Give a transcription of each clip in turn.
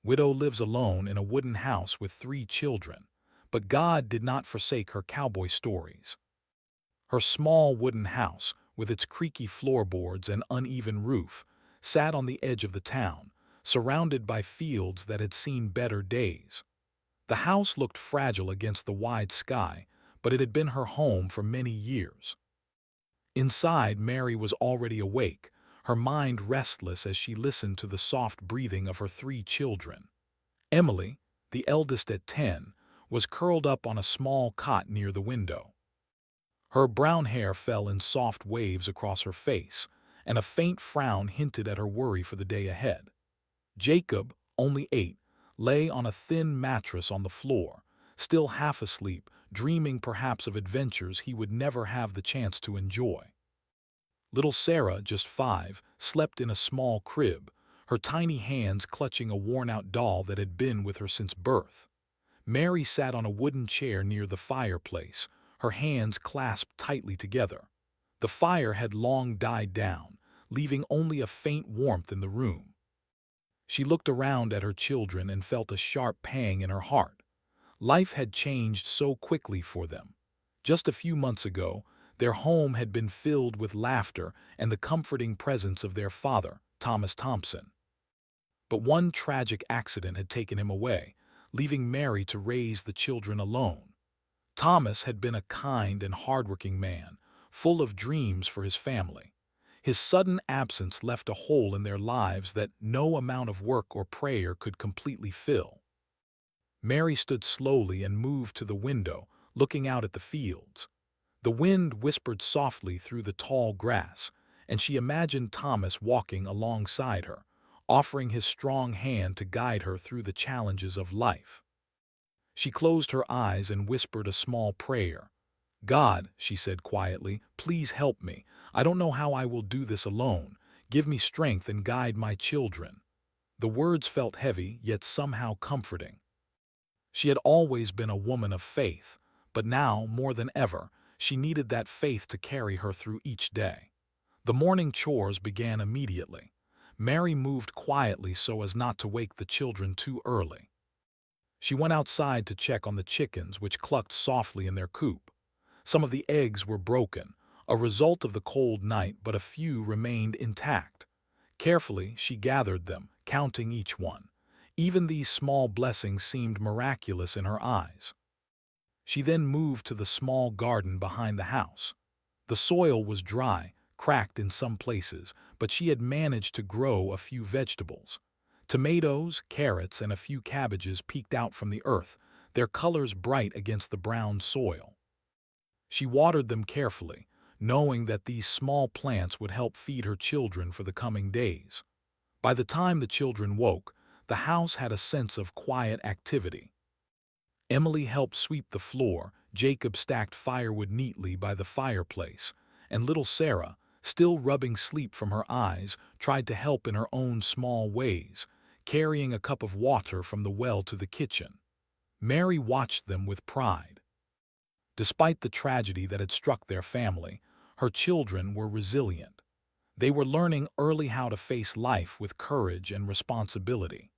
Widow lives alone in a wooden house with 3 children, but God did not forsake her cowboy stories. Her small wooden house, with its creaky floorboards and uneven roof, sat on the edge of the town, surrounded by fields that had seen better days. The house looked fragile against the wide sky, but it had been her home for many years. Inside, Mary was already awake, her mind restless as she listened to the soft breathing of her 3 children. Emily, the eldest at 10, was curled up on a small cot near the window. Her brown hair fell in soft waves across her face, and a faint frown hinted at her worry for the day ahead. Jacob, only 8, lay on a thin mattress on the floor, still half asleep, dreaming perhaps of adventures he would never have the chance to enjoy. Little Sarah, just 5, slept in a small crib, her tiny hands clutching a worn-out doll that had been with her since birth. Mary sat on a wooden chair near the fireplace, her hands clasped tightly together. The fire had long died down, leaving only a faint warmth in the room. She looked around at her children and felt a sharp pang in her heart. Life had changed so quickly for them. Just a few months ago, their home had been filled with laughter and the comforting presence of their father, Thomas Thompson. But one tragic accident had taken him away, leaving Mary to raise the children alone. Thomas had been a kind and hardworking man, full of dreams for his family. His sudden absence left a hole in their lives that no amount of work or prayer could completely fill. Mary stood slowly and moved to the window, looking out at the fields. The wind whispered softly through the tall grass, and she imagined Thomas walking alongside her, offering his strong hand to guide her through the challenges of life. She closed her eyes and whispered a small prayer. "God," she said quietly, "please help me. I don't know how I will do this alone. Give me strength and guide my children." The words felt heavy, yet somehow comforting. She had always been a woman of faith, but now, more than ever, she needed that faith to carry her through each day. The morning chores began immediately. Mary moved quietly so as not to wake the children too early. She went outside to check on the chickens, which clucked softly in their coop. Some of the eggs were broken, a result of the cold night, but a few remained intact. Carefully, she gathered them, counting each one. Even these small blessings seemed miraculous in her eyes. She then moved to the small garden behind the house. The soil was dry, cracked in some places, but she had managed to grow a few vegetables. Tomatoes, carrots, and a few cabbages peeked out from the earth, their colors bright against the brown soil. She watered them carefully, knowing that these small plants would help feed her children for the coming days. By the time the children woke, the house had a sense of quiet activity. Emily helped sweep the floor, Jacob stacked firewood neatly by the fireplace, and little Sarah, still rubbing sleep from her eyes, tried to help in her own small ways, carrying a cup of water from the well to the kitchen. Mary watched them with pride. Despite the tragedy that had struck their family, her children were resilient. They were learning early how to face life with courage and responsibility.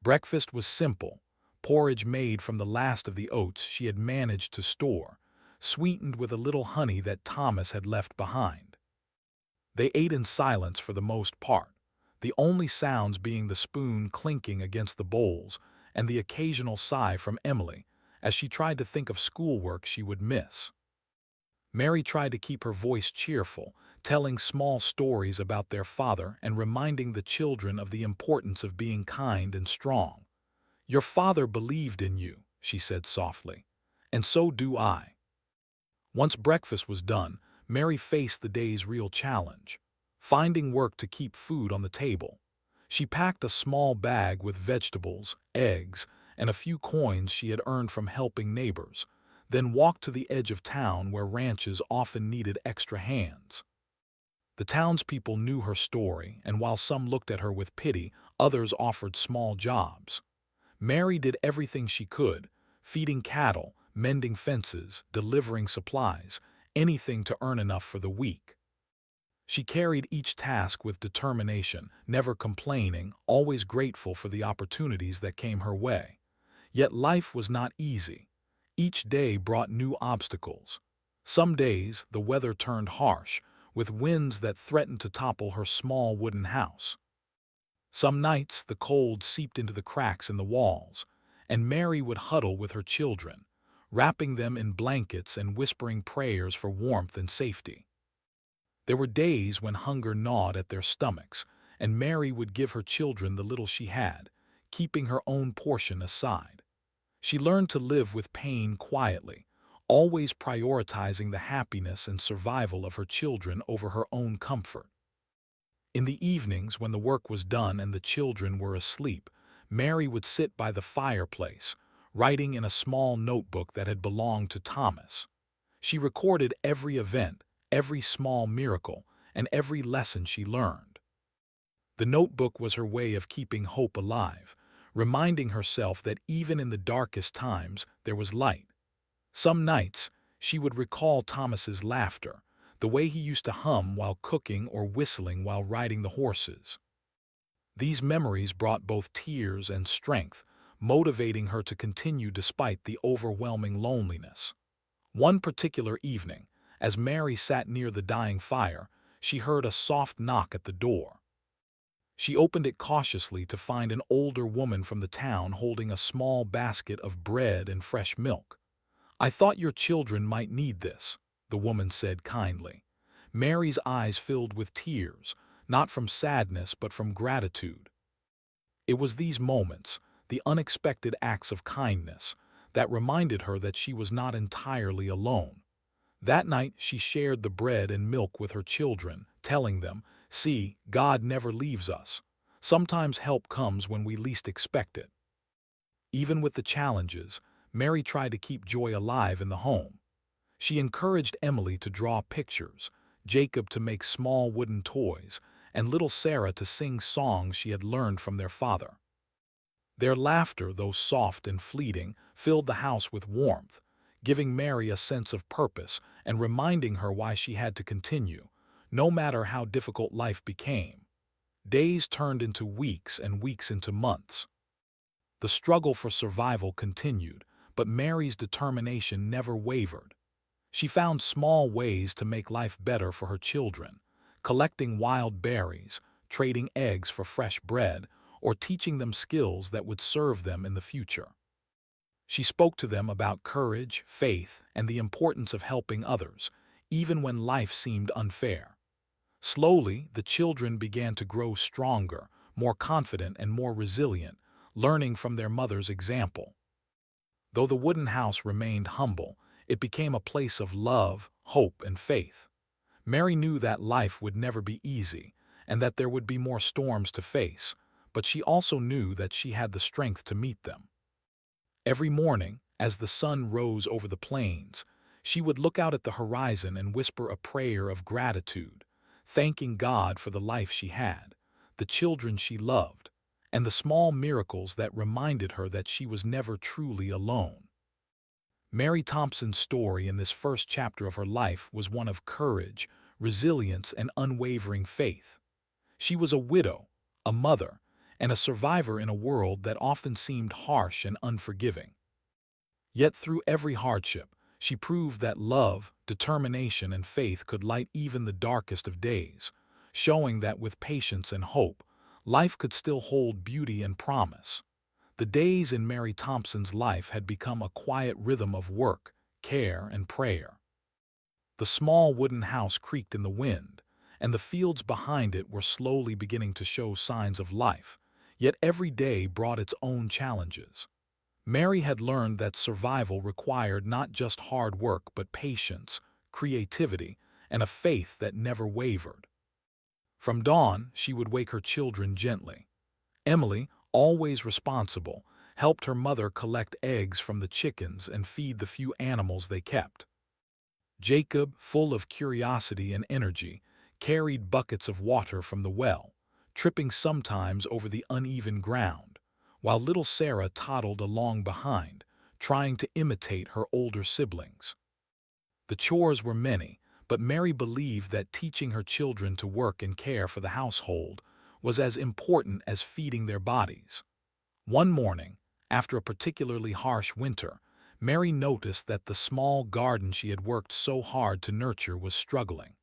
Breakfast was simple, porridge made from the last of the oats she had managed to store, sweetened with a little honey that Thomas had left behind. They ate in silence for the most part, the only sounds being the spoon clinking against the bowls and the occasional sigh from Emily, as she tried to think of schoolwork she would miss. Mary tried to keep her voice cheerful, telling small stories about their father and reminding the children of the importance of being kind and strong. "Your father believed in you," she said softly, "and so do I." Once breakfast was done, Mary faced the day's real challenge, finding work to keep food on the table. She packed a small bag with vegetables, eggs, and a few coins she had earned from helping neighbors, then walked to the edge of town where ranches often needed extra hands. The townspeople knew her story, and while some looked at her with pity, others offered small jobs. Mary did everything she could, feeding cattle, mending fences, delivering supplies, anything to earn enough for the week. She carried each task with determination, never complaining, always grateful for the opportunities that came her way. Yet life was not easy. Each day brought new obstacles. Some days the weather turned harsh, with winds that threatened to topple her small wooden house. Some nights the cold seeped into the cracks in the walls, and Mary would huddle with her children, wrapping them in blankets and whispering prayers for warmth and safety. There were days when hunger gnawed at their stomachs, and Mary would give her children the little she had, keeping her own portion aside. She learned to live with pain quietly, always prioritizing the happiness and survival of her children over her own comfort. In the evenings, when the work was done and the children were asleep, Mary would sit by the fireplace, writing in a small notebook that had belonged to Thomas. She recorded every event, every small miracle, and every lesson she learned. The notebook was her way of keeping hope alive, reminding herself that even in the darkest times there was light. Some nights, she would recall Thomas's laughter, the way he used to hum while cooking or whistling while riding the horses. These memories brought both tears and strength, motivating her to continue despite the overwhelming loneliness. One particular evening, as Mary sat near the dying fire, she heard a soft knock at the door. She opened it cautiously to find an older woman from the town holding a small basket of bread and fresh milk. "I thought your children might need this," the woman said kindly. Mary's eyes filled with tears, not from sadness but from gratitude. It was these moments, the unexpected acts of kindness, that reminded her that she was not entirely alone. That night she shared the bread and milk with her children, telling them, "See, God never leaves us. Sometimes help comes when we least expect it." Even with the challenges, Mary tried to keep joy alive in the home. She encouraged Emily to draw pictures, Jacob to make small wooden toys, and little Sarah to sing songs she had learned from their father. Their laughter, though soft and fleeting, filled the house with warmth, giving Mary a sense of purpose and reminding her why she had to continue, no matter how difficult life became. Days turned into weeks and weeks into months. The struggle for survival continued, but Mary's determination never wavered. She found small ways to make life better for her children, collecting wild berries, trading eggs for fresh bread, or teaching them skills that would serve them in the future. She spoke to them about courage, faith, and the importance of helping others, even when life seemed unfair. Slowly, the children began to grow stronger, more confident, and more resilient, learning from their mother's example. Though the wooden house remained humble, it became a place of love, hope, and faith. Mary knew that life would never be easy, and that there would be more storms to face, but she also knew that she had the strength to meet them. Every morning, as the sun rose over the plains, she would look out at the horizon and whisper a prayer of gratitude, thanking God for the life she had, the children she loved, and the small miracles that reminded her that she was never truly alone. Mary Thompson's story in this first chapter of her life was one of courage, resilience, and unwavering faith. She was a widow, a mother, and a survivor in a world that often seemed harsh and unforgiving. Yet through every hardship, she proved that love, determination, and faith could light even the darkest of days, showing that with patience and hope, life could still hold beauty and promise. The days in Mary Thompson's life had become a quiet rhythm of work, care, and prayer. The small wooden house creaked in the wind, and the fields behind it were slowly beginning to show signs of life, yet every day brought its own challenges. Mary had learned that survival required not just hard work but patience, creativity, and a faith that never wavered. From dawn, she would wake her children gently. Emily, always responsible, helped her mother collect eggs from the chickens and feed the few animals they kept. Jacob, full of curiosity and energy, carried buckets of water from the well, tripping sometimes over the uneven ground, while little Sarah toddled along behind, trying to imitate her older siblings. The chores were many, but Mary believed that teaching her children to work and care for the household was as important as feeding their bodies. One morning, after a particularly harsh winter, Mary noticed that the small garden she had worked so hard to nurture was struggling.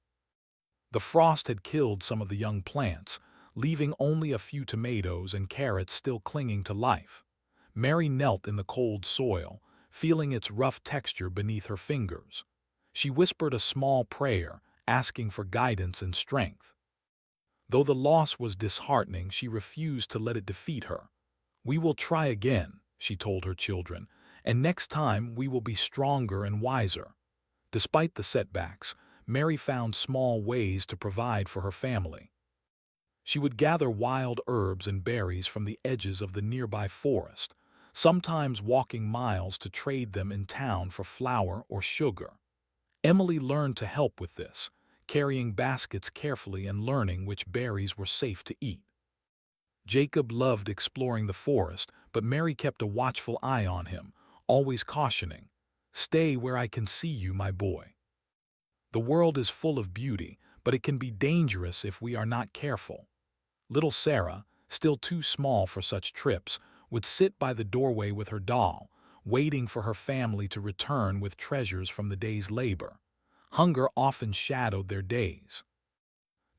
The frost had killed some of the young plants, leaving only a few tomatoes and carrots still clinging to life. Mary knelt in the cold soil, feeling its rough texture beneath her fingers. She whispered a small prayer, asking for guidance and strength. Though the loss was disheartening, she refused to let it defeat her. "We will try again," she told her children, "and next time we will be stronger and wiser." Despite the setbacks, Mary found small ways to provide for her family. She would gather wild herbs and berries from the edges of the nearby forest, sometimes walking miles to trade them in town for flour or sugar. Emily learned to help with this, carrying baskets carefully and learning which berries were safe to eat. Jacob loved exploring the forest, but Mary kept a watchful eye on him, always cautioning, "Stay where I can see you, my boy." The world is full of beauty, but it can be dangerous if we are not careful. Little Sarah, still too small for such trips, would sit by the doorway with her doll, waiting for her family to return with treasures from the day's labor. Hunger often shadowed their days.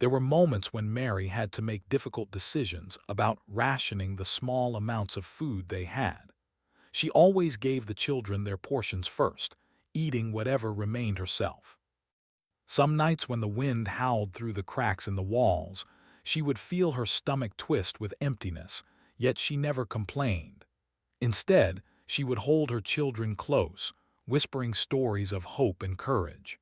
There were moments when Mary had to make difficult decisions about rationing the small amounts of food they had. She always gave the children their portions first, eating whatever remained herself. Some nights when the wind howled through the cracks in the walls, she would feel her stomach twist with emptiness, yet she never complained. Instead, she would hold her children close, whispering stories of hope and courage.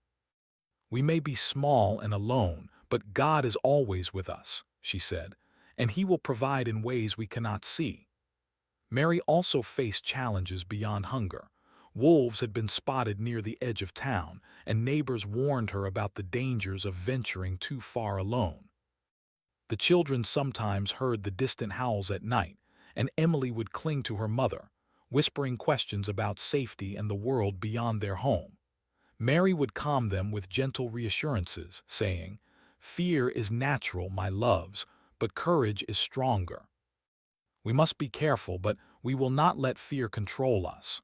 "We may be small and alone, but God is always with us," she said, "and He will provide in ways we cannot see." Mary also faced challenges beyond hunger. Wolves had been spotted near the edge of town, and neighbors warned her about the dangers of venturing too far alone. The children sometimes heard the distant howls at night, and Emily would cling to her mother, whispering questions about safety and the world beyond their home. Mary would calm them with gentle reassurances, saying, "Fear is natural, my loves, but courage is stronger. We must be careful, but we will not let fear control us."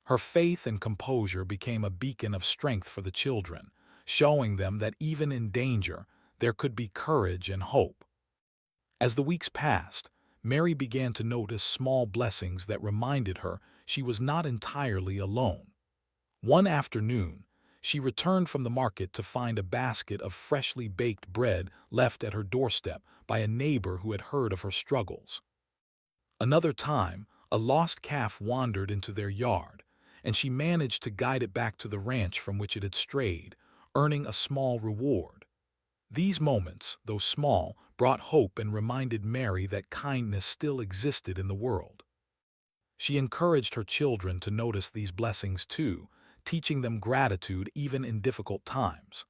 Her faith and composure became a beacon of strength for the children, showing them that even in danger, there could be courage and hope. As the weeks passed, Mary began to notice small blessings that reminded her she was not entirely alone. One afternoon, she returned from the market to find a basket of freshly baked bread left at her doorstep by a neighbor who had heard of her struggles. Another time, a lost calf wandered into their yard, and she managed to guide it back to the ranch from which it had strayed, earning a small reward. These moments, though small, brought hope and reminded Mary that kindness still existed in the world. She encouraged her children to notice these blessings too, teaching them gratitude even in difficult times.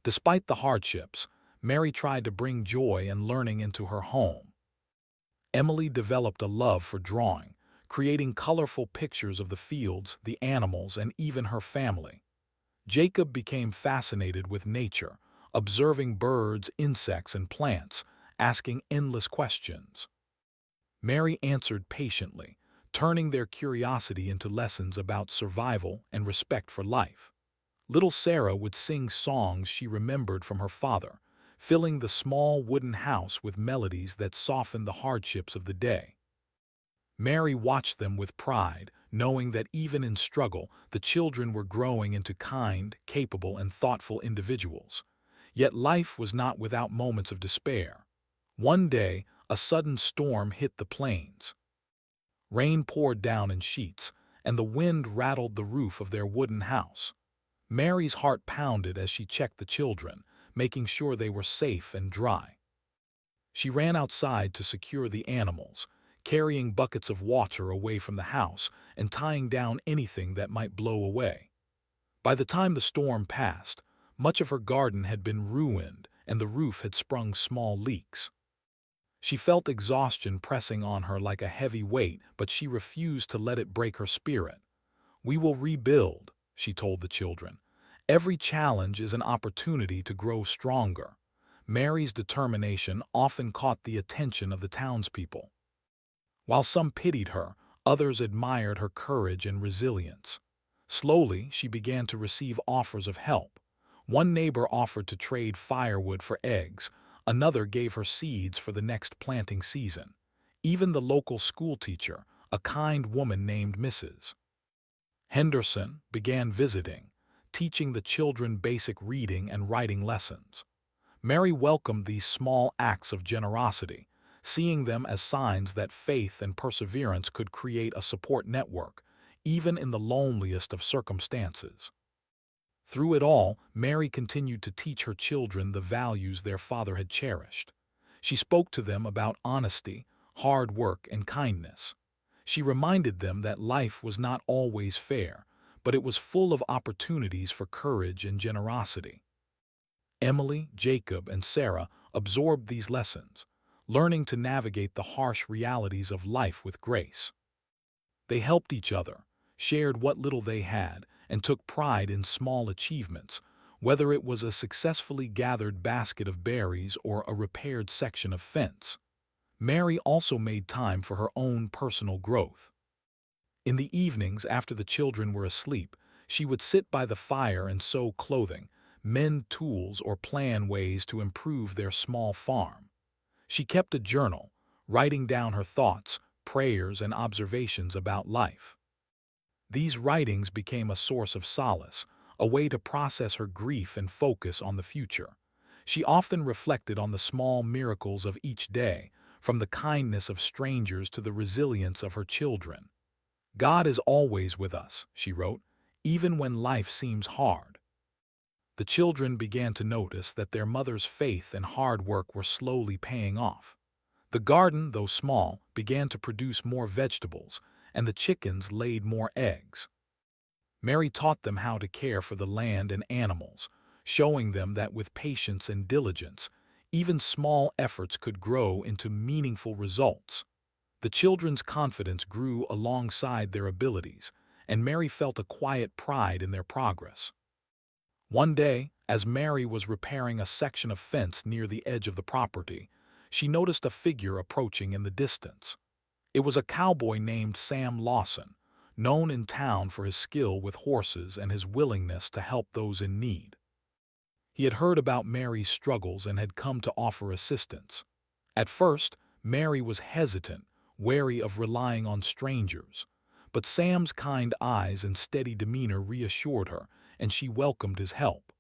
Despite the hardships, Mary tried to bring joy and learning into her home. Emily developed a love for drawing, creating colorful pictures of the fields, the animals, and even her family. Jacob became fascinated with nature, observing birds, insects, and plants, asking endless questions. Mary answered patiently, turning their curiosity into lessons about survival and respect for life. Little Sarah would sing songs she remembered from her father, filling the small wooden house with melodies that softened the hardships of the day. Mary watched them with pride, knowing that even in struggle, the children were growing into kind, capable, and thoughtful individuals. Yet life was not without moments of despair. One day, a sudden storm hit the plains. Rain poured down in sheets, and the wind rattled the roof of their wooden house. Mary's heart pounded as she checked the children, making sure they were safe and dry. She ran outside to secure the animals, carrying buckets of water away from the house and tying down anything that might blow away. By the time the storm passed, much of her garden had been ruined and the roof had sprung small leaks. She felt exhaustion pressing on her like a heavy weight, but she refused to let it break her spirit. "We will rebuild," she told the children. Every challenge is an opportunity to grow stronger. Mary's determination often caught the attention of the townspeople. While some pitied her, others admired her courage and resilience. Slowly, she began to receive offers of help. One neighbor offered to trade firewood for eggs, another gave her seeds for the next planting season. Even the local schoolteacher, a kind woman named Mrs. Henderson, began visiting, teaching the children basic reading and writing lessons. Mary welcomed these small acts of generosity, seeing them as signs that faith and perseverance could create a support network, even in the loneliest of circumstances. Through it all, Mary continued to teach her children the values their father had cherished. She spoke to them about honesty, hard work, and kindness. She reminded them that life was not always fair, but it was full of opportunities for courage and generosity. Emily, Jacob, and Sarah absorbed these lessons, learning to navigate the harsh realities of life with grace. They helped each other, shared what little they had, and took pride in small achievements, whether it was a successfully gathered basket of berries or a repaired section of fence. Mary also made time for her own personal growth. In the evenings after the children were asleep, she would sit by the fire and sew clothing, mend tools, or plan ways to improve their small farm. She kept a journal, writing down her thoughts, prayers, and observations about life. These writings became a source of solace, a way to process her grief and focus on the future. She often reflected on the small miracles of each day, from the kindness of strangers to the resilience of her children. "God is always with us," she wrote, "even when life seems hard." The children began to notice that their mother's faith and hard work were slowly paying off. The garden, though small, began to produce more vegetables, and the chickens laid more eggs. Mary taught them how to care for the land and animals, showing them that with patience and diligence, even small efforts could grow into meaningful results. The children's confidence grew alongside their abilities, and Mary felt a quiet pride in their progress. One day, as Mary was repairing a section of fence near the edge of the property, she noticed a figure approaching in the distance. It was a cowboy named Sam Lawson, known in town for his skill with horses and his willingness to help those in need. He had heard about Mary's struggles and had come to offer assistance. At first, Mary was hesitant, wary of relying on strangers, but Sam's kind eyes and steady demeanor reassured her, and she welcomed his help.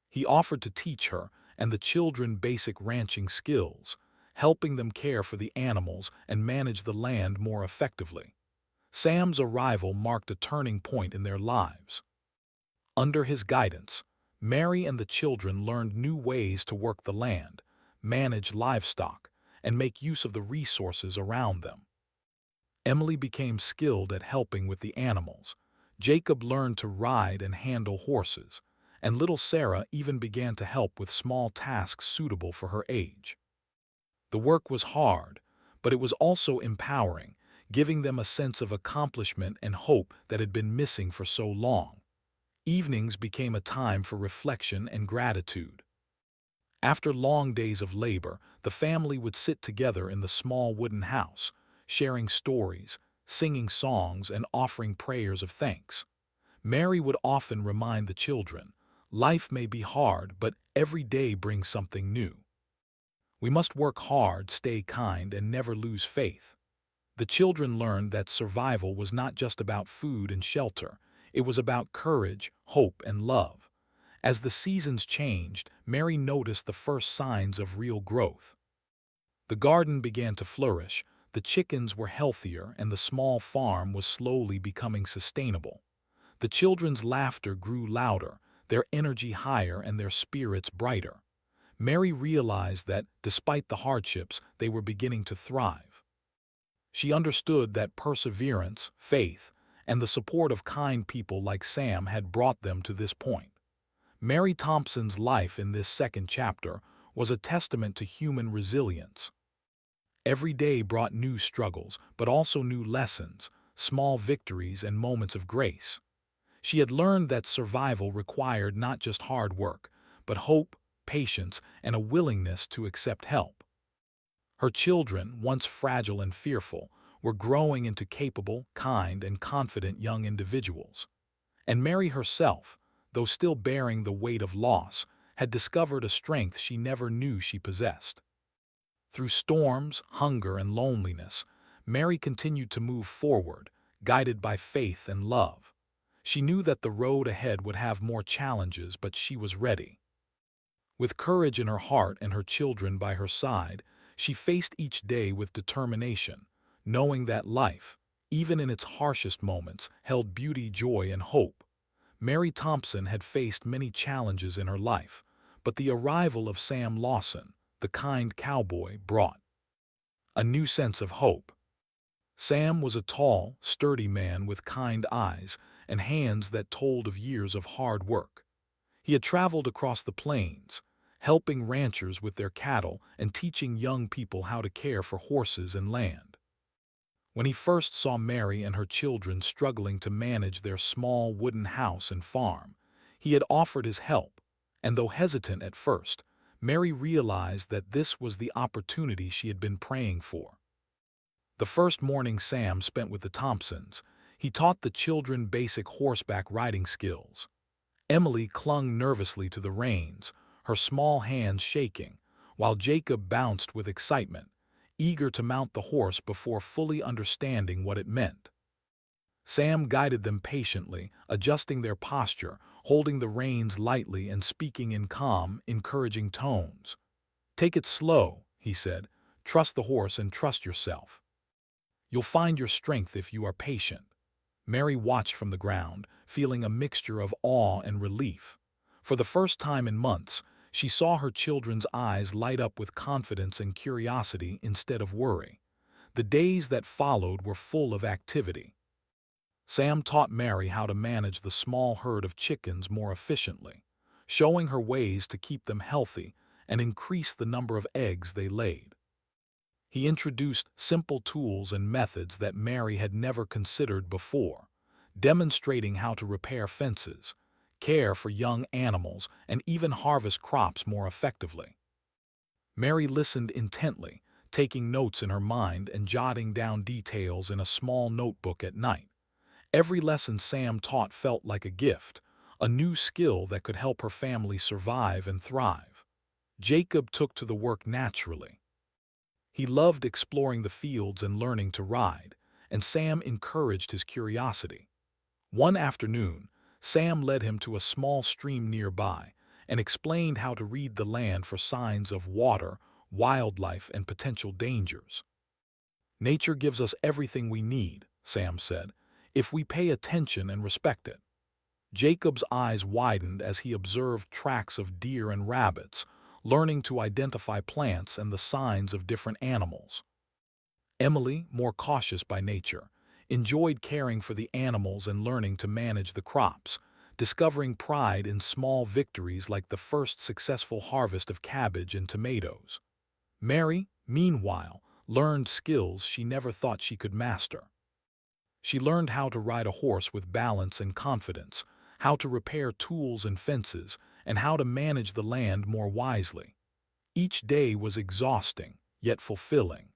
He offered to teach her and the children basic ranching skills, helping them care for the animals and manage the land more effectively. Sam's arrival marked a turning point in their lives. Under his guidance, Mary and the children learned new ways to work the land, manage livestock, and make use of the resources around them. Emily became skilled at helping with the animals. Jacob learned to ride and handle horses, and little Sarah even began to help with small tasks suitable for her age. The work was hard, but it was also empowering, giving them a sense of accomplishment and hope that had been missing for so long. Evenings became a time for reflection and gratitude. After long days of labor, the family would sit together in the small wooden house, sharing stories, singing songs, and offering prayers of thanks. Mary would often remind the children, "Life may be hard, but every day brings something new. We must work hard, stay kind, and never lose faith." The children learned that survival was not just about food and shelter, it was about courage, hope, and love. As the seasons changed, Mary noticed the first signs of real growth. The garden began to flourish, the chickens were healthier, and the small farm was slowly becoming sustainable. The children's laughter grew louder, their energy higher, and their spirits brighter. Mary realized that, despite the hardships, they were beginning to thrive. She understood that perseverance, faith, and the support of kind people like Sam had brought them to this point. Mary Thompson's life in this second chapter was a testament to human resilience. Every day brought new struggles, but also new lessons, small victories, and moments of grace. She had learned that survival required not just hard work, but hope, patience, and a willingness to accept help. Her children, once fragile and fearful, were growing into capable, kind, and confident young individuals. And Mary herself, though still bearing the weight of loss, had discovered a strength she never knew she possessed. Through storms, hunger, and loneliness, Mary continued to move forward, guided by faith and love. She knew that the road ahead would have more challenges, but she was ready. With courage in her heart and her children by her side, she faced each day with determination, knowing that life, even in its harshest moments, held beauty, joy, and hope. Mary Thompson had faced many challenges in her life, but the arrival of Sam Lawson, the kind cowboy, brought a new sense of hope. Sam was a tall, sturdy man with kind eyes and hands that told of years of hard work. He had traveled across the plains, helping ranchers with their cattle and teaching young people how to care for horses and land. When he first saw Mary and her children struggling to manage their small wooden house and farm, he had offered his help, and though hesitant at first, Mary realized that this was the opportunity she had been praying for. The first morning Sam spent with the Thompsons, he taught the children basic horseback riding skills. Emily clung nervously to the reins, her small hands shaking, while Jacob bounced with excitement, eager to mount the horse before fully understanding what it meant. Sam guided them patiently, adjusting their posture, holding the reins lightly and speaking in calm, encouraging tones. "Take it slow," he said. "Trust the horse and trust yourself. You'll find your strength if you are patient." Mary watched from the ground, feeling a mixture of awe and relief. For the first time in months, she saw her children's eyes light up with confidence and curiosity instead of worry. The days that followed were full of activity. Sam taught Mary how to manage the small herd of chickens more efficiently, showing her ways to keep them healthy and increase the number of eggs they laid. He introduced simple tools and methods that Mary had never considered before, demonstrating how to repair fences, care for young animals, and even harvest crops more effectively. Mary listened intently, taking notes in her mind and jotting down details in a small notebook at night. Every lesson Sam taught felt like a gift, a new skill that could help her family survive and thrive. Jacob took to the work naturally. He loved exploring the fields and learning to ride, and Sam encouraged his curiosity. One afternoon, Sam led him to a small stream nearby and explained how to read the land for signs of water, wildlife, and potential dangers. "Nature gives us everything we need," Sam said, "if we pay attention and respect it." Jacob's eyes widened as he observed tracks of deer and rabbits, learning to identify plants and the signs of different animals. Emily, more cautious by nature, enjoyed caring for the animals and learning to manage the crops, discovering pride in small victories like the first successful harvest of cabbage and tomatoes. Mary, meanwhile, learned skills she never thought she could master. She learned how to ride a horse with balance and confidence, how to repair tools and fences, and how to manage the land more wisely. Each day was exhausting, yet fulfilling.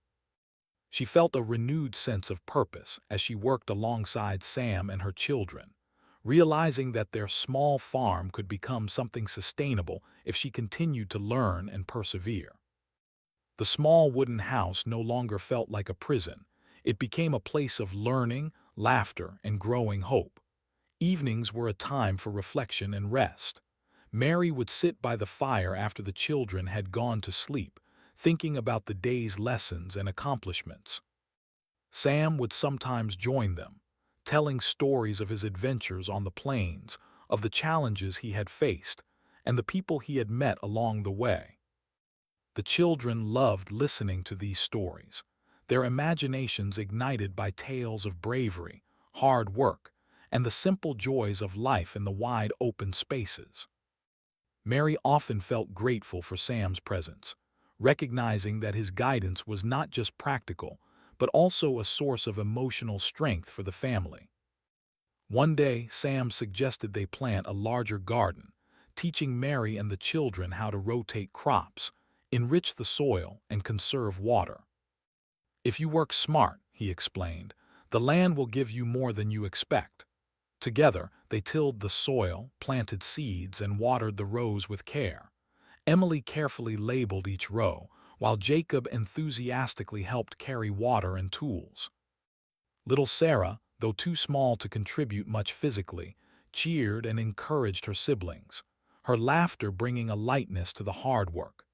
She felt a renewed sense of purpose as she worked alongside Sam and her children, realizing that their small farm could become something sustainable if she continued to learn and persevere. The small wooden house no longer felt like a prison. It became a place of learning, laughter, and growing hope. Evenings were a time for reflection and rest. Mary would sit by the fire after the children had gone to sleep, thinking about the day's lessons and accomplishments. Sam would sometimes join them, telling stories of his adventures on the plains, of the challenges he had faced, and the people he had met along the way. The children loved listening to these stories, their imaginations ignited by tales of bravery, hard work, and the simple joys of life in the wide open spaces. Mary often felt grateful for Sam's presence, recognizing that his guidance was not just practical, but also a source of emotional strength for the family. One day, Sam suggested they plant a larger garden, teaching Mary and the children how to rotate crops, enrich the soil, and conserve water. If you work smart, he explained, the land will give you more than you expect. Together, they tilled the soil, planted seeds, and watered the rows with care. Emily carefully labeled each row, while Jacob enthusiastically helped carry water and tools. Little Sarah, though too small to contribute much physically, cheered and encouraged her siblings, her laughter bringing a lightness to the hard work.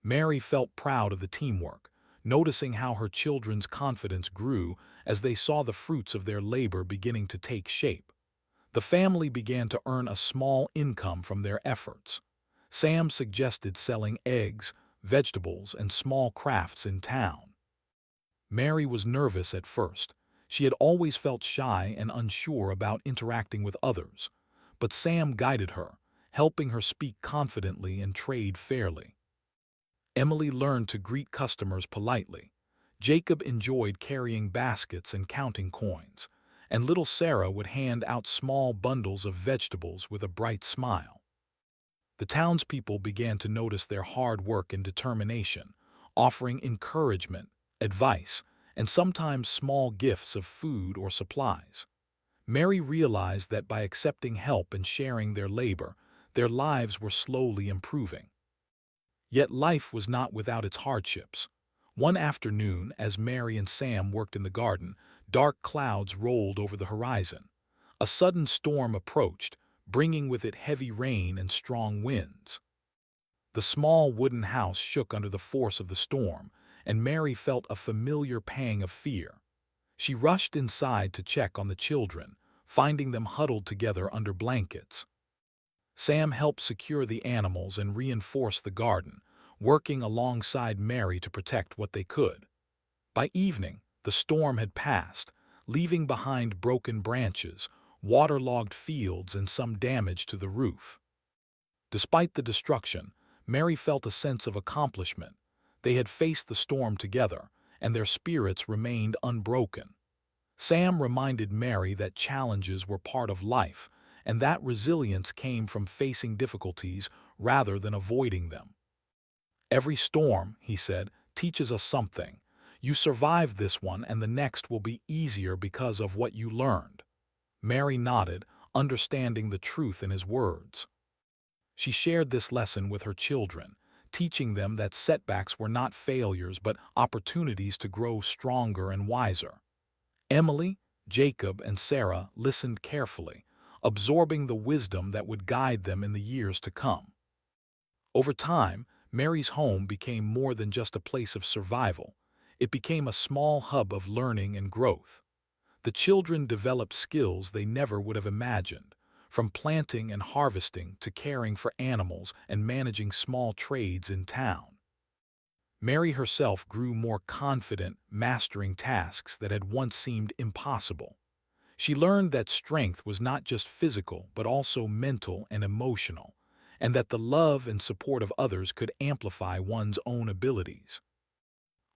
Mary felt proud of the teamwork, noticing how her children's confidence grew as they saw the fruits of their labor beginning to take shape. The family began to earn a small income from their efforts. Sam suggested selling eggs, vegetables, and small crafts in town. Mary was nervous at first. She had always felt shy and unsure about interacting with others, but Sam guided her, helping her speak confidently and trade fairly. Emily learned to greet customers politely. Jacob enjoyed carrying baskets and counting coins, and little Sarah would hand out small bundles of vegetables with a bright smile. The townspeople began to notice their hard work and determination, offering encouragement, advice, and sometimes small gifts of food or supplies. Mary realized that by accepting help and sharing their labor, their lives were slowly improving. Yet life was not without its hardships. One afternoon, as Mary and Sam worked in the garden, dark clouds rolled over the horizon. A sudden storm approached, bringing with it heavy rain and strong winds. The small wooden house shook under the force of the storm, and Mary felt a familiar pang of fear. She rushed inside to check on the children, finding them huddled together under blankets. Sam helped secure the animals and reinforce the garden, working alongside Mary to protect what they could. By evening, the storm had passed, leaving behind broken branches, waterlogged fields, and some damage to the roof. Despite the destruction, Mary felt a sense of accomplishment. They had faced the storm together, and their spirits remained unbroken. Sam reminded Mary that challenges were part of life, and that resilience came from facing difficulties rather than avoiding them. Every storm, he said, teaches us something. You survived this one, and the next will be easier because of what you learned. Mary nodded, understanding the truth in his words. She shared this lesson with her children, teaching them that setbacks were not failures but opportunities to grow stronger and wiser. Emily, Jacob, and Sarah listened carefully, absorbing the wisdom that would guide them in the years to come. Over time, Mary's home became more than just a place of survival. It became a small hub of learning and growth. The children developed skills they never would have imagined, from planting and harvesting to caring for animals and managing small trades in town. Mary herself grew more confident, mastering tasks that had once seemed impossible. She learned that strength was not just physical but also mental and emotional, and that the love and support of others could amplify one's own abilities.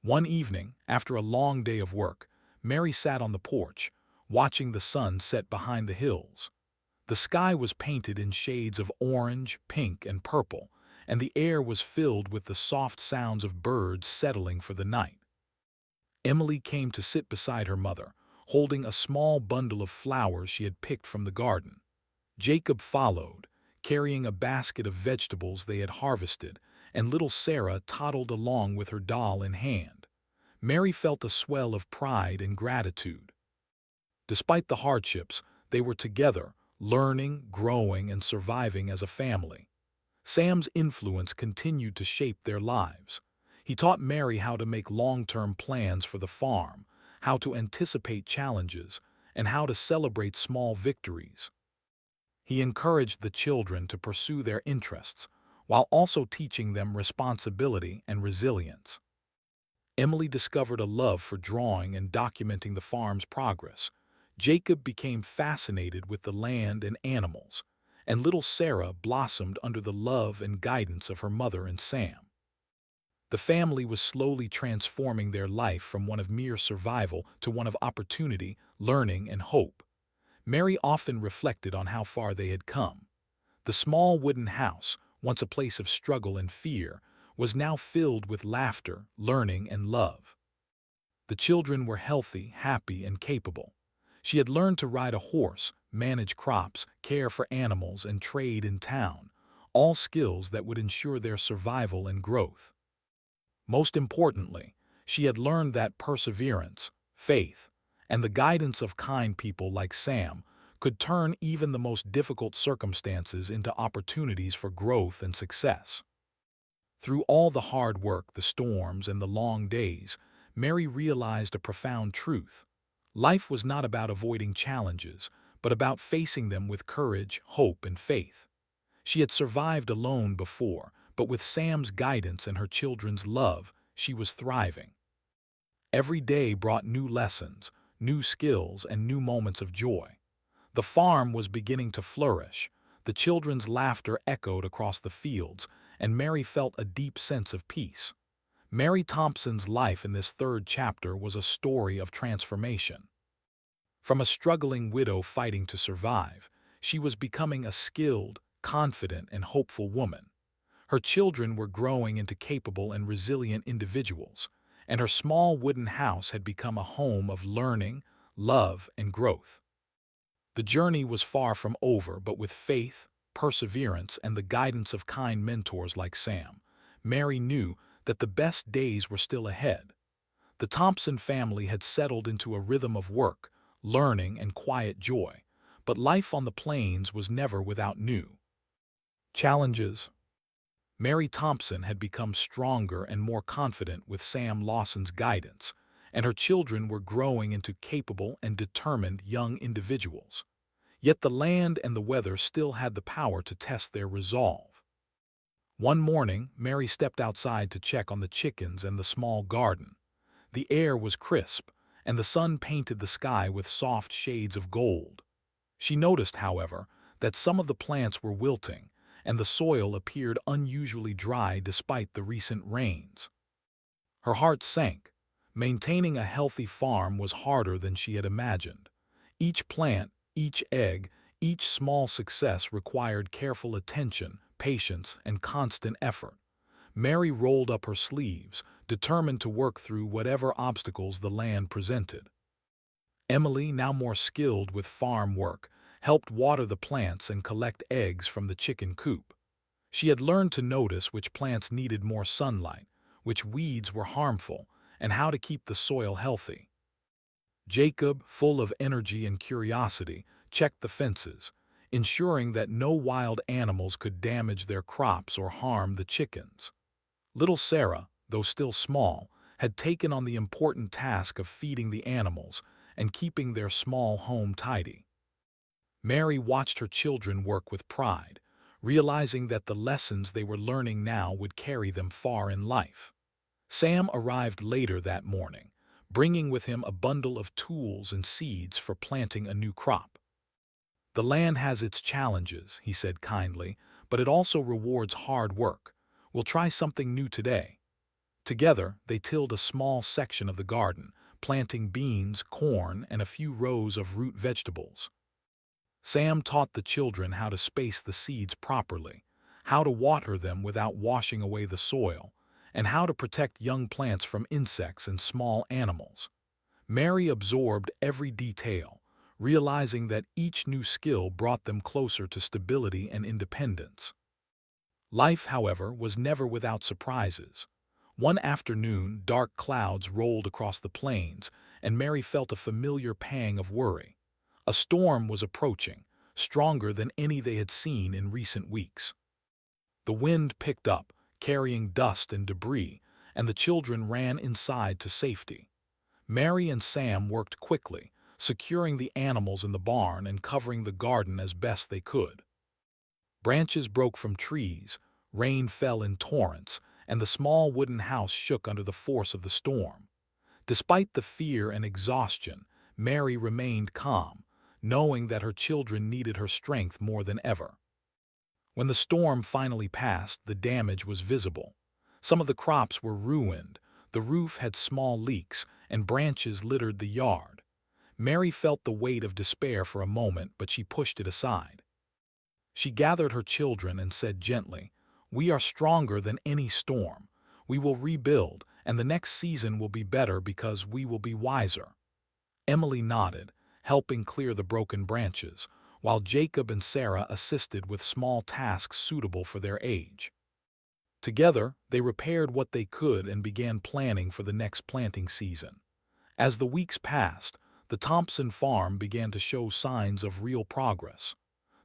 One evening, after a long day of work, Mary sat on the porch, watching the sun set behind the hills. The sky was painted in shades of orange, pink, and purple, and the air was filled with the soft sounds of birds settling for the night. Emily came to sit beside her mother, holding a small bundle of flowers she had picked from the garden. Jacob followed, carrying a basket of vegetables they had harvested, and little Sarah toddled along with her doll in hand. Mary felt a swell of pride and gratitude. Despite the hardships, they were together, learning, growing, and surviving as a family. Sam's influence continued to shape their lives. He taught Mary how to make long-term plans for the farm, how to anticipate challenges, and how to celebrate small victories. He encouraged the children to pursue their interests, while also teaching them responsibility and resilience. Emily discovered a love for drawing and documenting the farm's progress. Jacob became fascinated with the land and animals, and little Sarah blossomed under the love and guidance of her mother and Sam. The family was slowly transforming their life from one of mere survival to one of opportunity, learning, and hope. Mary often reflected on how far they had come. The small wooden house, once a place of struggle and fear, was now filled with laughter, learning, and love. The children were healthy, happy, and capable. She had learned to ride a horse, manage crops, care for animals, and trade in town, all skills that would ensure their survival and growth. Most importantly, she had learned that perseverance, faith, and the guidance of kind people like Sam could turn even the most difficult circumstances into opportunities for growth and success. Through all the hard work, the storms, and the long days, Mary realized a profound truth. Life was not about avoiding challenges, but about facing them with courage, hope, and faith. She had survived alone before, but with Sam's guidance and her children's love, she was thriving. Every day brought new lessons, new skills, and new moments of joy. The farm was beginning to flourish. The children's laughter echoed across the fields, and Mary felt a deep sense of peace. Mary Thompson's life in this third chapter was a story of transformation. From a struggling widow fighting to survive, she was becoming a skilled, confident, and hopeful woman. Her children were growing into capable and resilient individuals, and her small wooden house had become a home of learning, love, and growth. The journey was far from over, but with faith, perseverance, and the guidance of kind mentors like Sam, Mary knew that the best days were still ahead. The Thompson family had settled into a rhythm of work, learning, and quiet joy, but life on the plains was never without new challenges. Mary Thompson had become stronger and more confident with Sam Lawson's guidance, and her children were growing into capable and determined young individuals. Yet the land and the weather still had the power to test their resolve. One morning, Mary stepped outside to check on the chickens and the small garden. The air was crisp, and the sun painted the sky with soft shades of gold. She noticed, however, that some of the plants were wilting, and the soil appeared unusually dry despite the recent rains. Her heart sank. Maintaining a healthy farm was harder than she had imagined. Each plant, each egg, each small success required careful attention, patience, and constant effort. Mary rolled up her sleeves, determined to work through whatever obstacles the land presented. Emily, now more skilled with farm work, helped water the plants and collect eggs from the chicken coop. She had learned to notice which plants needed more sunlight, which weeds were harmful, and how to keep the soil healthy. Jacob, full of energy and curiosity, checked the fences, ensuring that no wild animals could damage their crops or harm the chickens. Little Sarah, though still small, had taken on the important task of feeding the animals and keeping their small home tidy. Mary watched her children work with pride, realizing that the lessons they were learning now would carry them far in life. Sam arrived later that morning, bringing with him a bundle of tools and seeds for planting a new crop. "The land has its challenges," he said kindly, "but it also rewards hard work. We'll try something new today." Together, they tilled a small section of the garden, planting beans, corn, and a few rows of root vegetables. Sam taught the children how to space the seeds properly, how to water them without washing away the soil, and how to protect young plants from insects and small animals. Mary absorbed every detail, realizing that each new skill brought them closer to stability and independence. Life, however, was never without surprises. One afternoon, dark clouds rolled across the plains, and Mary felt a familiar pang of worry. A storm was approaching, stronger than any they had seen in recent weeks. The wind picked up, carrying dust and debris, and the children ran inside to safety. Mary and Sam worked quickly, securing the animals in the barn and covering the garden as best they could. Branches broke from trees, rain fell in torrents, and the small wooden house shook under the force of the storm. Despite the fear and exhaustion, Mary remained calm, knowing that her children needed her strength more than ever. When the storm finally passed, the damage was visible. Some of the crops were ruined, the roof had small leaks, and branches littered the yard. Mary felt the weight of despair for a moment, but she pushed it aside. She gathered her children and said gently, "We are stronger than any storm. We will rebuild, and the next season will be better because we will be wiser." Emily nodded, helping clear the broken branches, while Jacob and Sarah assisted with small tasks suitable for their age. Together, they repaired what they could and began planning for the next planting season. As the weeks passed, the Thompson farm began to show signs of real progress.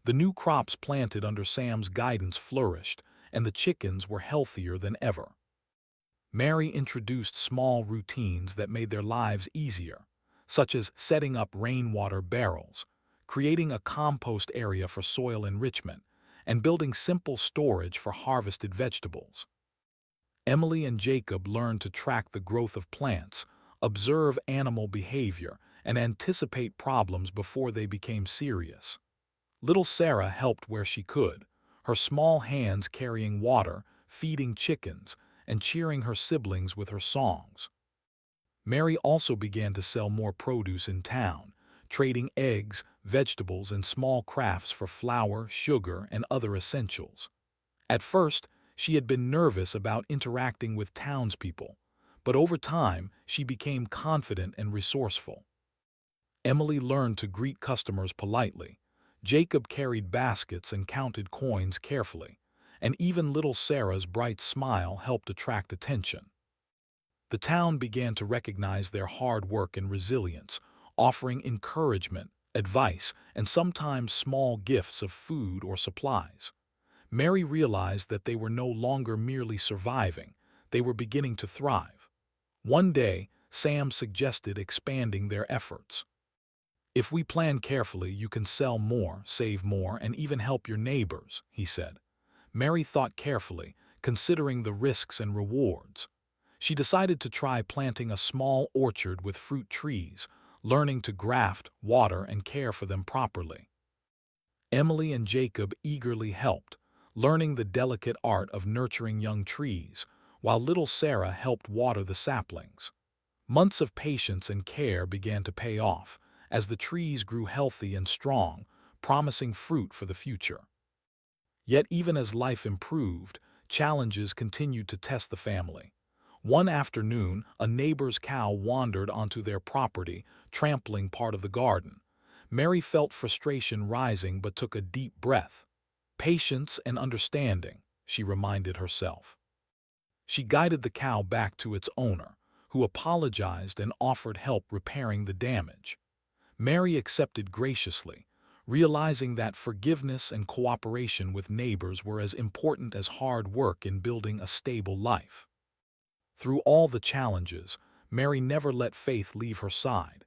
The new crops planted under Sam's guidance flourished, and the chickens were healthier than ever. Mary introduced small routines that made their lives easier, such as setting up rainwater barrels, creating a compost area for soil enrichment, and building simple storage for harvested vegetables. Emily and Jacob learned to track the growth of plants, observe animal behavior, and anticipate problems before they became serious. Little Sarah helped where she could, her small hands carrying water, feeding chickens, and cheering her siblings with her songs. Mary also began to sell more produce in town, trading eggs, vegetables, and small crafts for flour, sugar, and other essentials. At first, she had been nervous about interacting with townspeople, but over time, she became confident and resourceful. Emily learned to greet customers politely. Jacob carried baskets and counted coins carefully, and even little Sarah's bright smile helped attract attention. The town began to recognize their hard work and resilience, offering encouragement, advice, and sometimes small gifts of food or supplies. Mary realized that they were no longer merely surviving, they were beginning to thrive. One day, Sam suggested expanding their efforts. "If we plan carefully, you can sell more, save more, and even help your neighbors," he said. Mary thought carefully, considering the risks and rewards. She decided to try planting a small orchard with fruit trees, learning to graft, water, and care for them properly. Emily and Jacob eagerly helped, learning the delicate art of nurturing young trees, while little Sarah helped water the saplings. Months of patience and care began to pay off, as the trees grew healthy and strong, promising fruit for the future. Yet even as life improved, challenges continued to test the family. One afternoon, a neighbor's cow wandered onto their property, trampling part of the garden. Mary felt frustration rising but took a deep breath. "Patience and understanding," she reminded herself. She guided the cow back to its owner, who apologized and offered help repairing the damage. Mary accepted graciously, realizing that forgiveness and cooperation with neighbors were as important as hard work in building a stable life. Through all the challenges, Mary never let faith leave her side.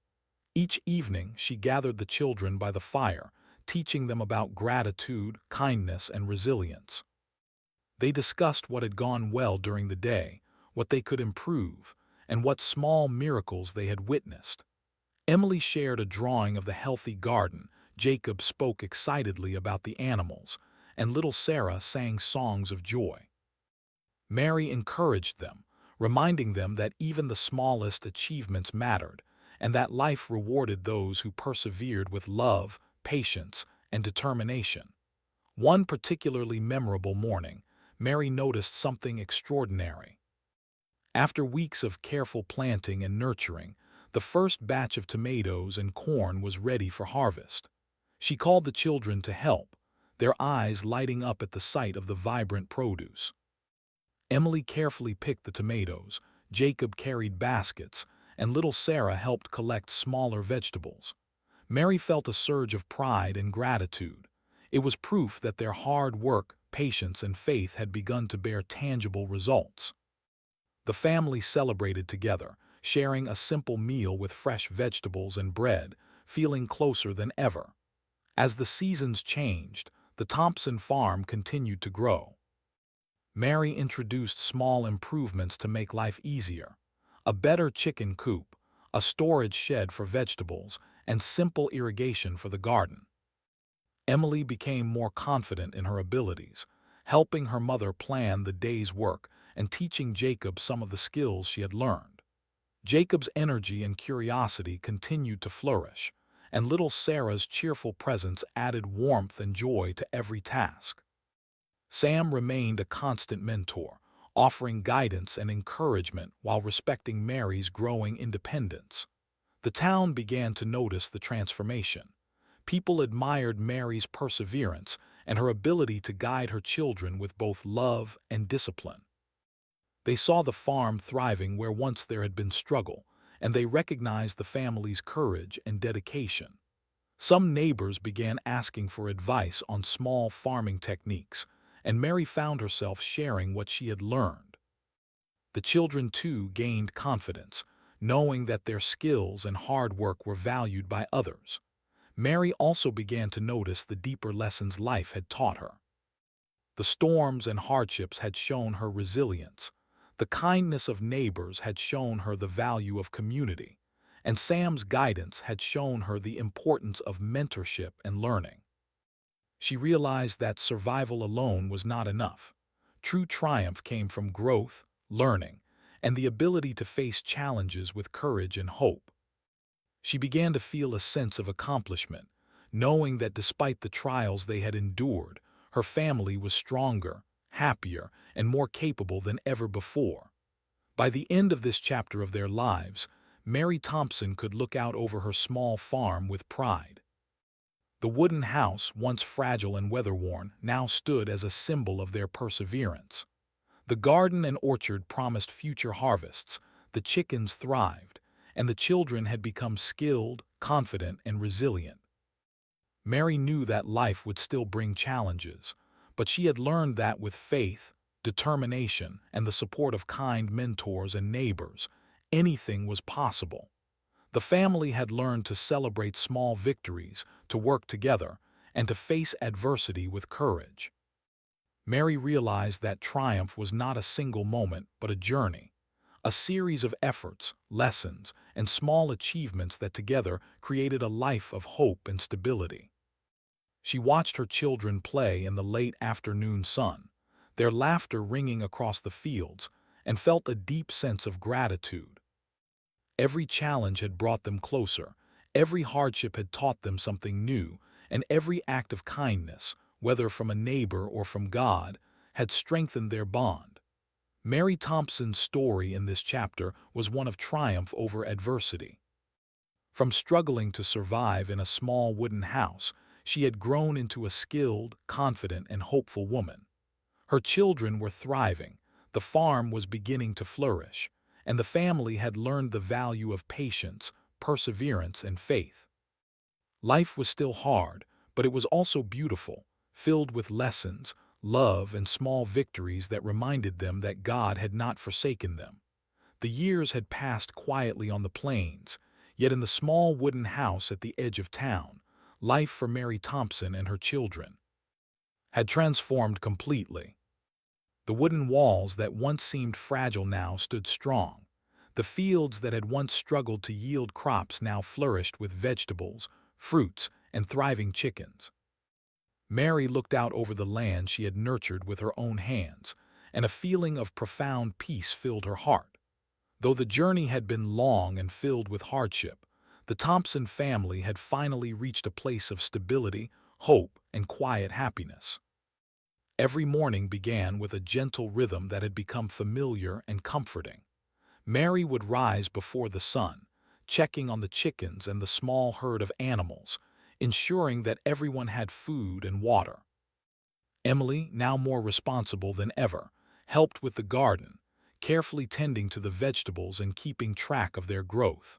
Each evening, she gathered the children by the fire, teaching them about gratitude, kindness, and resilience. They discussed what had gone well during the day, what they could improve, and what small miracles they had witnessed. Emily shared a drawing of the healthy garden, Jacob spoke excitedly about the animals, and little Sarah sang songs of joy. Mary encouraged them, reminding them that even the smallest achievements mattered, and that life rewarded those who persevered with love, patience, and determination. One particularly memorable morning, Mary noticed something extraordinary. After weeks of careful planting and nurturing, the first batch of tomatoes and corn was ready for harvest. She called the children to help, their eyes lighting up at the sight of the vibrant produce. Emily carefully picked the tomatoes, Jacob carried baskets, and little Sarah helped collect smaller vegetables. Mary felt a surge of pride and gratitude. It was proof that their hard work, patience, and faith had begun to bear tangible results. The family celebrated together, sharing a simple meal with fresh vegetables and bread, feeling closer than ever. As the seasons changed, the Thompson farm continued to grow. Mary introduced small improvements to make life easier: a better chicken coop, a storage shed for vegetables, and simple irrigation for the garden. Emily became more confident in her abilities, helping her mother plan the day's work and teaching Jacob some of the skills she had learned. Jacob's energy and curiosity continued to flourish, and little Sarah's cheerful presence added warmth and joy to every task. Sam remained a constant mentor, offering guidance and encouragement while respecting Mary's growing independence. The town began to notice the transformation. People admired Mary's perseverance and her ability to guide her children with both love and discipline. They saw the farm thriving where once there had been struggle, and they recognized the family's courage and dedication. Some neighbors began asking for advice on small farming techniques, and Mary found herself sharing what she had learned. The children, too, gained confidence, knowing that their skills and hard work were valued by others. Mary also began to notice the deeper lessons life had taught her. The storms and hardships had shown her resilience. The kindness of neighbors had shown her the value of community, and Sam's guidance had shown her the importance of mentorship and learning. She realized that survival alone was not enough. True triumph came from growth, learning, and the ability to face challenges with courage and hope. She began to feel a sense of accomplishment, knowing that despite the trials they had endured, her family was stronger, happier, and more capable than ever before. By the end of this chapter of their lives, Mary Thompson could look out over her small farm with pride. The wooden house, once fragile and weather-worn, now stood as a symbol of their perseverance. The garden and orchard promised future harvests, the chickens thrived, and the children had become skilled, confident, and resilient. Mary knew that life would still bring challenges, but she had learned that with faith, determination, and the support of kind mentors and neighbors, anything was possible. The family had learned to celebrate small victories, to work together, and to face adversity with courage. Mary realized that triumph was not a single moment, but a journey, a series of efforts, lessons, and small achievements that together created a life of hope and stability. She watched her children play in the late afternoon sun, their laughter ringing across the fields, and felt a deep sense of gratitude. Every challenge had brought them closer, every hardship had taught them something new, and every act of kindness, whether from a neighbor or from God, had strengthened their bond. Mary Thompson's story in this chapter was one of triumph over adversity. From struggling to survive in a small wooden house, she had grown into a skilled, confident, and hopeful woman. Her children were thriving, the farm was beginning to flourish, and the family had learned the value of patience, perseverance, and faith. Life was still hard, but it was also beautiful, filled with lessons, love, and small victories that reminded them that God had not forsaken them. The years had passed quietly on the plains, yet in the small wooden house at the edge of town, life for Mary Thompson and her children had transformed completely. The wooden walls that once seemed fragile now stood strong. The fields that had once struggled to yield crops now flourished with vegetables, fruits, and thriving chickens. Mary looked out over the land she had nurtured with her own hands, and a feeling of profound peace filled her heart. Though the journey had been long and filled with hardship, the Thompson family had finally reached a place of stability, hope, and quiet happiness. Every morning began with a gentle rhythm that had become familiar and comforting. Mary would rise before the sun, checking on the chickens and the small herd of animals, ensuring that everyone had food and water. Emily, now more responsible than ever, helped with the garden, carefully tending to the vegetables and keeping track of their growth.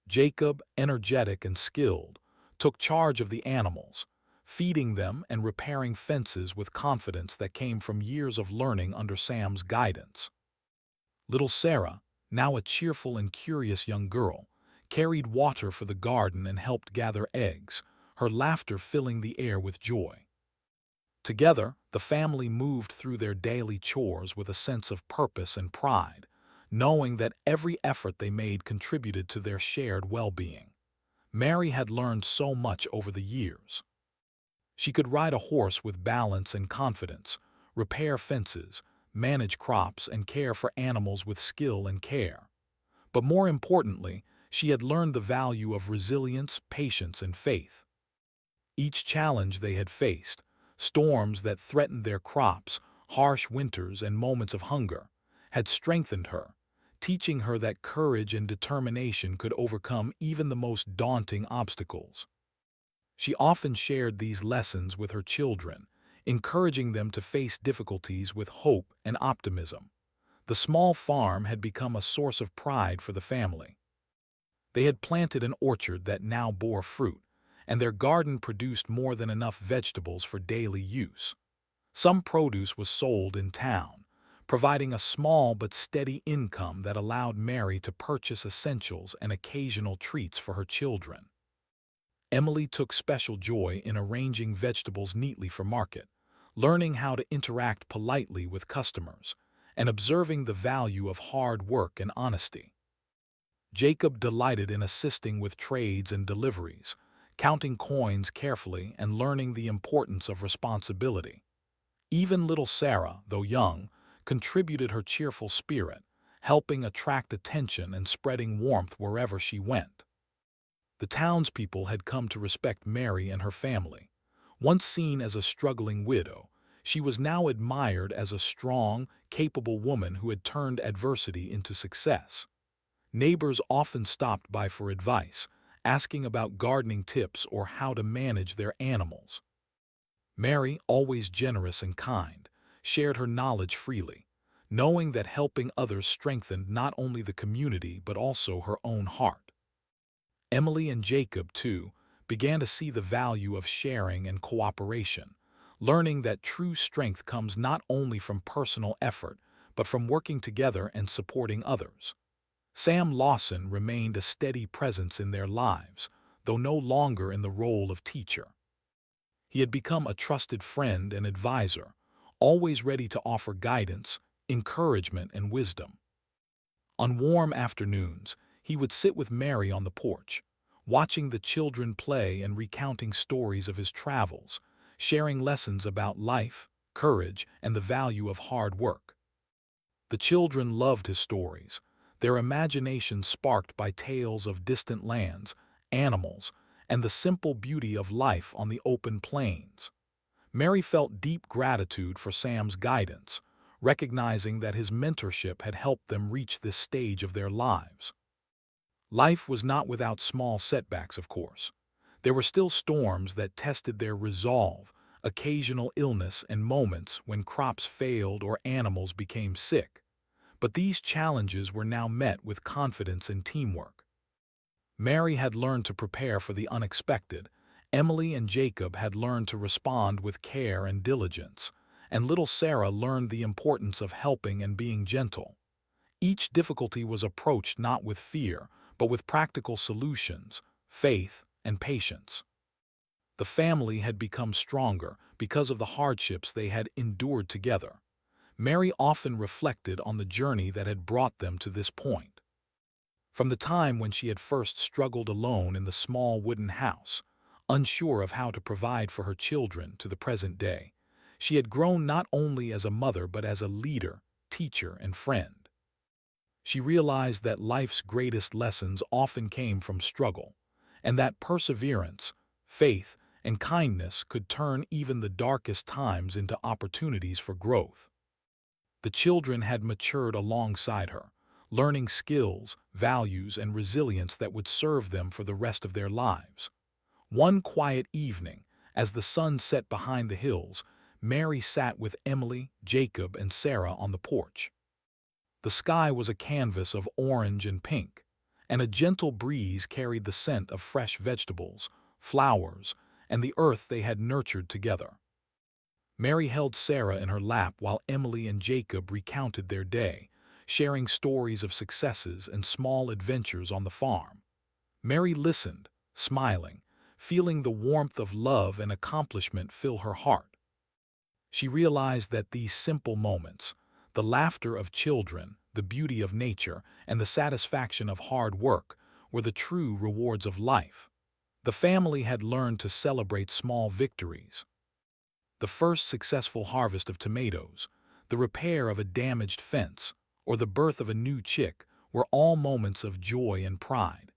Jacob, energetic and skilled, took charge of the animals, feeding them and repairing fences with confidence that came from years of learning under Sam's guidance. Little Sarah, now a cheerful and curious young girl, carried water for the garden and helped gather eggs, her laughter filling the air with joy. Together, the family moved through their daily chores with a sense of purpose and pride, knowing that every effort they made contributed to their shared well-being. Mary had learned so much over the years. She could ride a horse with balance and confidence, repair fences, manage crops, and care for animals with skill and care. But more importantly, she had learned the value of resilience, patience, and faith. Each challenge they had faced, storms that threatened their crops, harsh winters, and moments of hunger, had strengthened her, teaching her that courage and determination could overcome even the most daunting obstacles. She often shared these lessons with her children, encouraging them to face difficulties with hope and optimism. The small farm had become a source of pride for the family. They had planted an orchard that now bore fruit, and their garden produced more than enough vegetables for daily use. Some produce was sold in town, providing a small but steady income that allowed Mary to purchase essentials and occasional treats for her children. Emily took special joy in arranging vegetables neatly for market, learning how to interact politely with customers, and observing the value of hard work and honesty. Jacob delighted in assisting with trades and deliveries, counting coins carefully and learning the importance of responsibility. Even little Sarah, though young, contributed her cheerful spirit, helping attract attention and spreading warmth wherever she went. The townspeople had come to respect Mary and her family. Once seen as a struggling widow, she was now admired as a strong, capable woman who had turned adversity into success. Neighbors often stopped by for advice, asking about gardening tips or how to manage their animals. Mary, always generous and kind, shared her knowledge freely, knowing that helping others strengthened not only the community but also her own heart. Emily and Jacob, too, began to see the value of sharing and cooperation, learning that true strength comes not only from personal effort but from working together and supporting others. Sam Lawson remained a steady presence in their lives, though no longer in the role of teacher. He had become a trusted friend and advisor, always ready to offer guidance, encouragement, and wisdom. On warm afternoons, he would sit with Mary on the porch, watching the children play and recounting stories of his travels, sharing lessons about life, courage, and the value of hard work. The children loved his stories, their imagination sparked by tales of distant lands, animals, and the simple beauty of life on the open plains. Mary felt deep gratitude for Sam's guidance, recognizing that his mentorship had helped them reach this stage of their lives. Life was not without small setbacks, of course. There were still storms that tested their resolve, occasional illness, and moments when crops failed or animals became sick. But these challenges were now met with confidence and teamwork. Mary had learned to prepare for the unexpected, Emily and Jacob had learned to respond with care and diligence, and little Sarah learned the importance of helping and being gentle. Each difficulty was approached not with fear, but with practical solutions, faith, and patience. The family had become stronger because of the hardships they had endured together. Mary often reflected on the journey that had brought them to this point. From the time when she had first struggled alone in the small wooden house, unsure of how to provide for her children, to the present day, she had grown not only as a mother but as a leader, teacher, and friend. She realized that life's greatest lessons often came from struggle, and that perseverance, faith, and kindness could turn even the darkest times into opportunities for growth. The children had matured alongside her, learning skills, values, and resilience that would serve them for the rest of their lives. One quiet evening, as the sun set behind the hills, Mary sat with Emily, Jacob, and Sarah on the porch. The sky was a canvas of orange and pink, and a gentle breeze carried the scent of fresh vegetables, flowers, and the earth they had nurtured together. Mary held Sarah in her lap while Emily and Jacob recounted their day, sharing stories of successes and small adventures on the farm. Mary listened, smiling, feeling the warmth of love and accomplishment fill her heart. She realized that these simple moments, the laughter of children, the beauty of nature, and the satisfaction of hard work, were the true rewards of life. The family had learned to celebrate small victories. The first successful harvest of tomatoes, the repair of a damaged fence, or the birth of a new chick were all moments of joy and pride.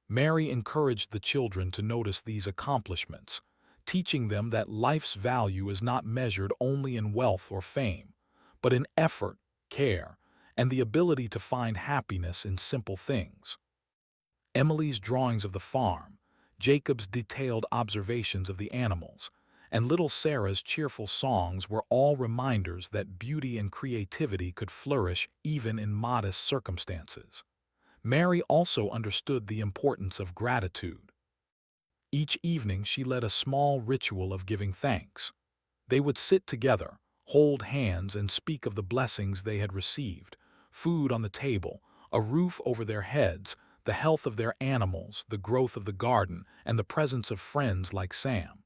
Mary encouraged the children to notice these accomplishments, teaching them that life's value is not measured only in wealth or fame, but in effort, care, and the ability to find happiness in simple things. Emily's drawings of the farm, Jacob's detailed observations of the animals, and little Sarah's cheerful songs were all reminders that beauty and creativity could flourish even in modest circumstances. Mary also understood the importance of gratitude. Each evening she led a small ritual of giving thanks. They would sit together, hold hands, and speak of the blessings they had received: food on the table, a roof over their heads, the health of their animals, the growth of the garden, and the presence of friends like Sam.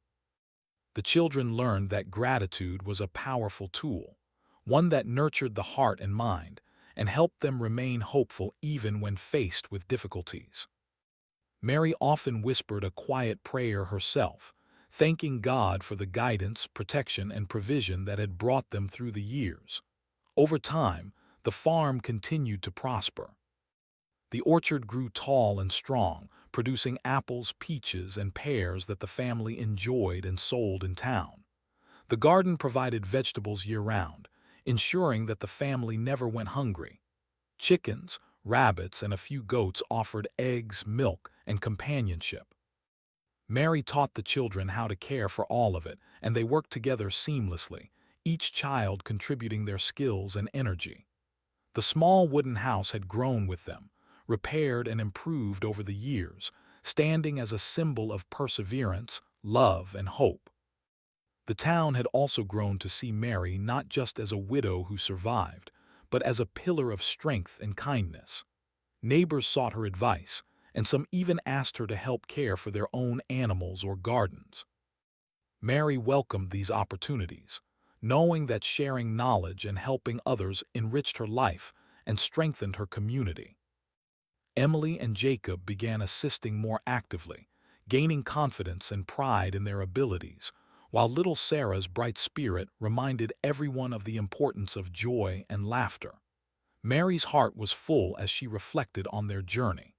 The children learned that gratitude was a powerful tool, one that nurtured the heart and mind, and helped them remain hopeful even when faced with difficulties. Mary often whispered a quiet prayer herself, thanking God for the guidance, protection, and provision that had brought them through the years. Over time, the farm continued to prosper. The orchard grew tall and strong, producing apples, peaches, and pears that the family enjoyed and sold in town. The garden provided vegetables year-round, ensuring that the family never went hungry. Chickens, rabbits, and a few goats offered eggs, milk, and companionship. Mary taught the children how to care for all of it, and they worked together seamlessly, each child contributing their skills and energy. The small wooden house had grown with them, repaired and improved over the years, standing as a symbol of perseverance, love, and hope. The town had also grown to see Mary not just as a widow who survived, but as a pillar of strength and kindness. Neighbors sought her advice, and some even asked her to help care for their own animals or gardens. Mary welcomed these opportunities, knowing that sharing knowledge and helping others enriched her life and strengthened her community. Emily and Jacob began assisting more actively, gaining confidence and pride in their abilities, while little Sarah's bright spirit reminded everyone of the importance of joy and laughter. Mary's heart was full as she reflected on their journey.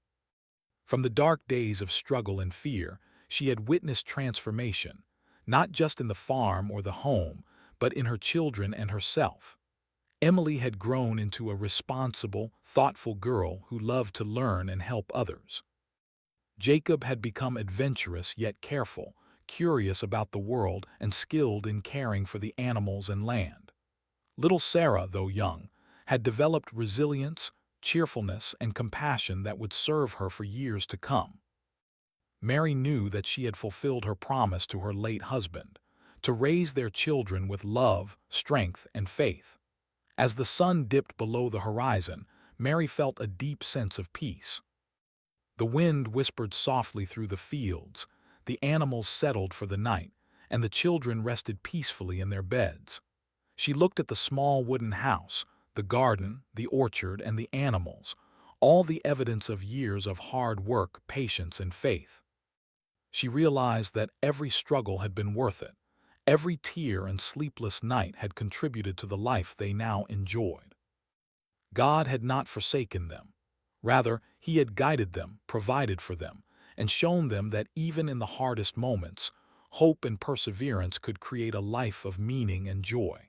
From the dark days of struggle and fear, she had witnessed transformation, not just in the farm or the home, but in her children and herself. Emily had grown into a responsible, thoughtful girl who loved to learn and help others. Jacob had become adventurous yet careful, curious about the world and skilled in caring for the animals and land. Little Sarah, though young, had developed resilience, cheerfulness, and compassion that would serve her for years to come. Mary knew that she had fulfilled her promise to her late husband, to raise their children with love, strength, and faith. As the sun dipped below the horizon, Mary felt a deep sense of peace. The wind whispered softly through the fields, the animals settled for the night, and the children rested peacefully in their beds. She looked at the small wooden house, the garden, the orchard, and the animals, all the evidence of years of hard work, patience, and faith. She realized that every struggle had been worth it. Every tear and sleepless night had contributed to the life they now enjoyed. God had not forsaken them. Rather, He had guided them, provided for them, and shown them that even in the hardest moments, hope and perseverance could create a life of meaning and joy.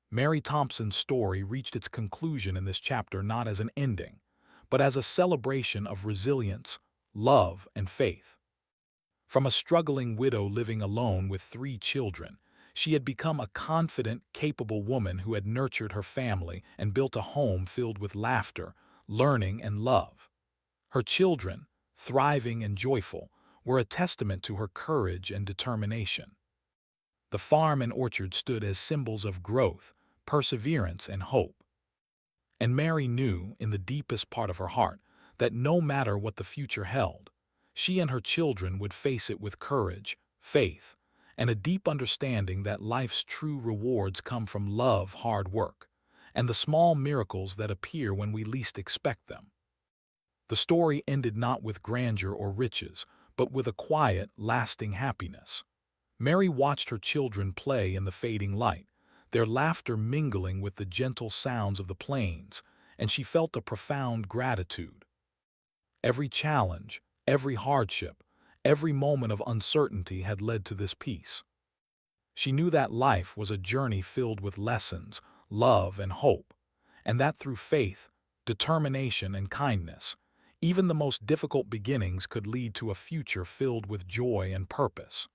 Mary Thompson's story reached its conclusion in this chapter not as an ending, but as a celebration of resilience, love, and faith. From a struggling widow living alone with 3 children, she had become a confident, capable woman who had nurtured her family and built a home filled with laughter, learning, and love. Her children, thriving and joyful, were a testament to her courage and determination. The farm and orchard stood as symbols of growth, perseverance, and hope. And Mary knew, in the deepest part of her heart, that no matter what the future held, she and her children would face it with courage, faith, and a deep understanding that life's true rewards come from love, hard work, and the small miracles that appear when we least expect them. The story ended not with grandeur or riches, but with a quiet, lasting happiness. Mary watched her children play in the fading light, their laughter mingling with the gentle sounds of the plains, and she felt a profound gratitude. Every challenge, every hardship, every moment of uncertainty had led to this peace. She knew that life was a journey filled with lessons, love, and hope, and that through faith, determination, and kindness, even the most difficult beginnings could lead to a future filled with joy and purpose.